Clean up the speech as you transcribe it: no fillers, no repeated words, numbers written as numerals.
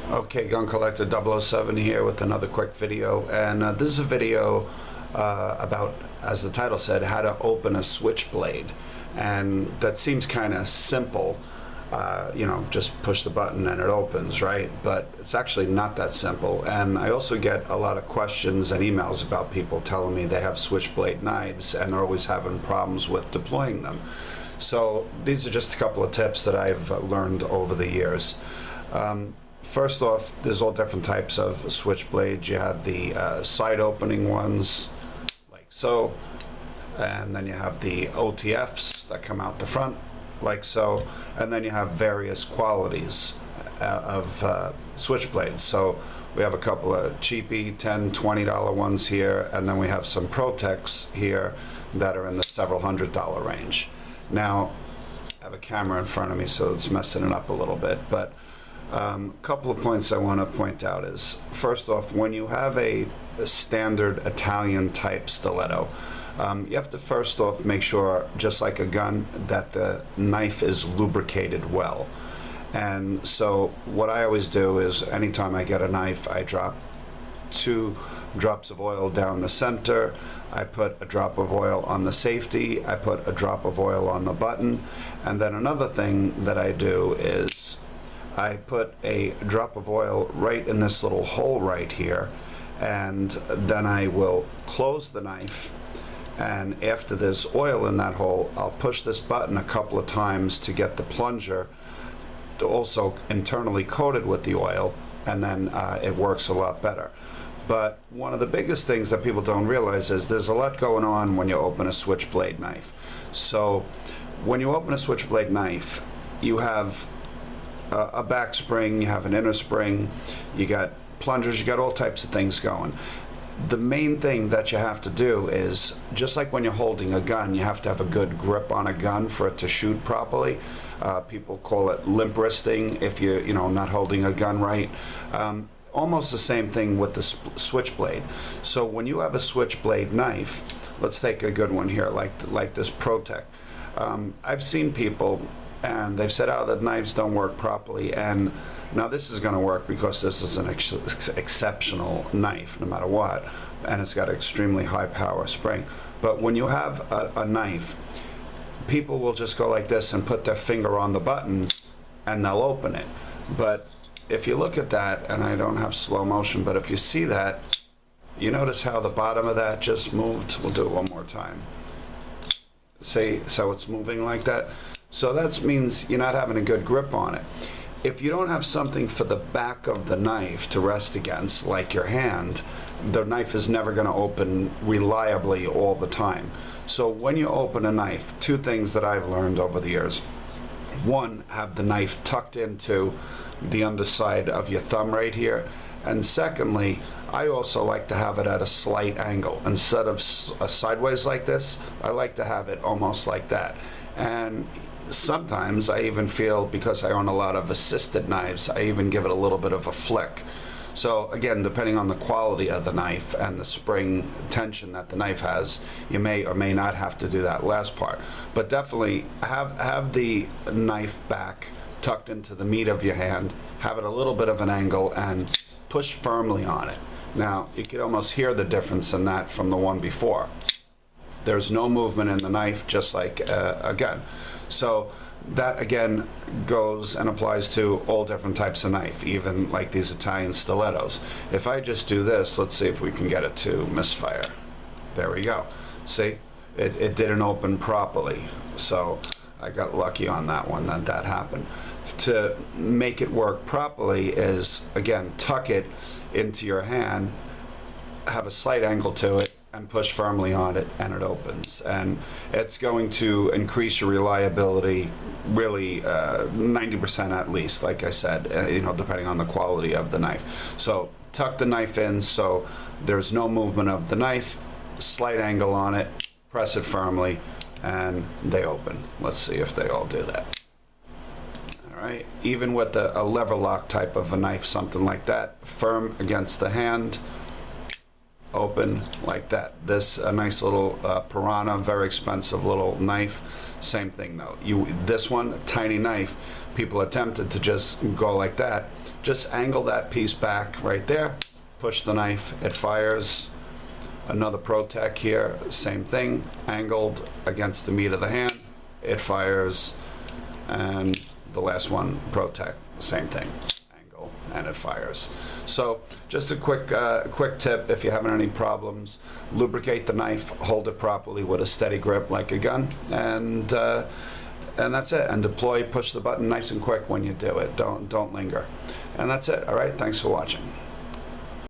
Okay, Gun Collector 007 here with another quick video, and this is a video about, as the title said, how to open a Switchblade. And that seems kind of simple, just push the button and it opens, right? But it's actually not that simple. And I also get a lot of questions and emails about people telling me they have Switchblade knives and they're always having problems with deploying them. So these are just a couple of tips that I've learned over the years. First off, there's all different types of Switchblades. You have the side opening ones, like so, and then you have the OTFs that come out the front, like so, and then you have various qualities of Switchblades. So we have a couple of cheapy $10, $20 ones here, and then we have some Protects here that are in the several $100 range. Now, I have a camera in front of me, so it's messing it up a little bit, but a couple of points I want to point out is, first off, when you have a standard Italian type stiletto, you have to first off make sure, just like a gun, that the knife is lubricated well. And so what I always do is, anytime I get a knife, I drop 2 drops of oil down the center, I put a drop of oil on the safety, I put a drop of oil on the button, and then another thing that I do is I put a drop of oil right in this little hole right here, and then I will close the knife, and after there's oil in that hole, I'll push this button a couple of times to get the plunger to also internally coated with the oil, and then it works a lot better. But one of the biggest things that people don't realize is there's a lot going on when you open a Switchblade knife. So when you open a Switchblade knife, you have a back spring, you have an inner spring, you got plungers, you got all types of things going. The main thing that you have to do is, just like when you're holding a gun, you have to have a good grip on a gun for it to shoot properly. People call it limp wristing if you're not holding a gun right. Almost the same thing with the Switchblade. So when you have a Switchblade knife, let's take a good one here, like this Protect. I've seen people, and they've said, oh, the knives don't work properly, and now this is going to work because this is an exceptional knife no matter what, and it's got an extremely high power spring. But when you have a knife, people will just go like this and put their finger on the button and they'll open it. But if you look at that, and I don't have slow motion, but if you see that, you notice how the bottom of that just moved? We'll do it one more time. See, so it's moving like that. So that means you're not having a good grip on it. If you don't have something for the back of the knife to rest against, like your hand, the knife is never going to open reliably all the time. So when you open a knife, 2 things that I've learned over the years. 1, have the knife tucked into the underside of your thumb right here. And secondly, I also like to have it at a slight angle. Instead of sideways like this, I like to have it almost like that. And sometimes I even feel, because I own a lot of assisted knives, I even give it a little bit of a flick. So again, depending on the quality of the knife and the spring tension that the knife has, you may or may not have to do that last part. But definitely have the knife back tucked into the meat of your hand, have it a little bit of an angle, and push firmly on it. Now, you could almost hear the difference in that from the one before. There's no movement in the knife, just like a gun. So that again goes and applies to all different types of knife, even like these Italian stilettos. If I just do this, let's see if we can get it to misfire. There we go. See, it didn't open properly. So I got lucky on that one that happened. To make it work properly is, again, tuck it into your hand, have a slight angle to it, and push firmly on it, and it opens. And it's going to increase your reliability, really 90% at least, like I said, depending on the quality of the knife. So tuck the knife in so there's no movement of the knife, slight angle on it, press it firmly, and they open. Let's see if they all do that. All right, even with a lever lock type of a knife, something like that, firm against the hand, open like that. This a nice little Piranha, very expensive little knife. Same thing though. This one, a tiny knife, people are tempted to just go like that, just angle that piece back right there, push the knife, it fires. Another Protec here, same thing, angled against the meat of the hand, it fires. And the last one, Protec, same thing, angle, and it fires. So just a quick tip, if you're having any problems, lubricate the knife, hold it properly with a steady grip like a gun, and that's it. And deploy, push the button nice and quick when you do it. Don't linger. And that's it. All right, thanks for watching.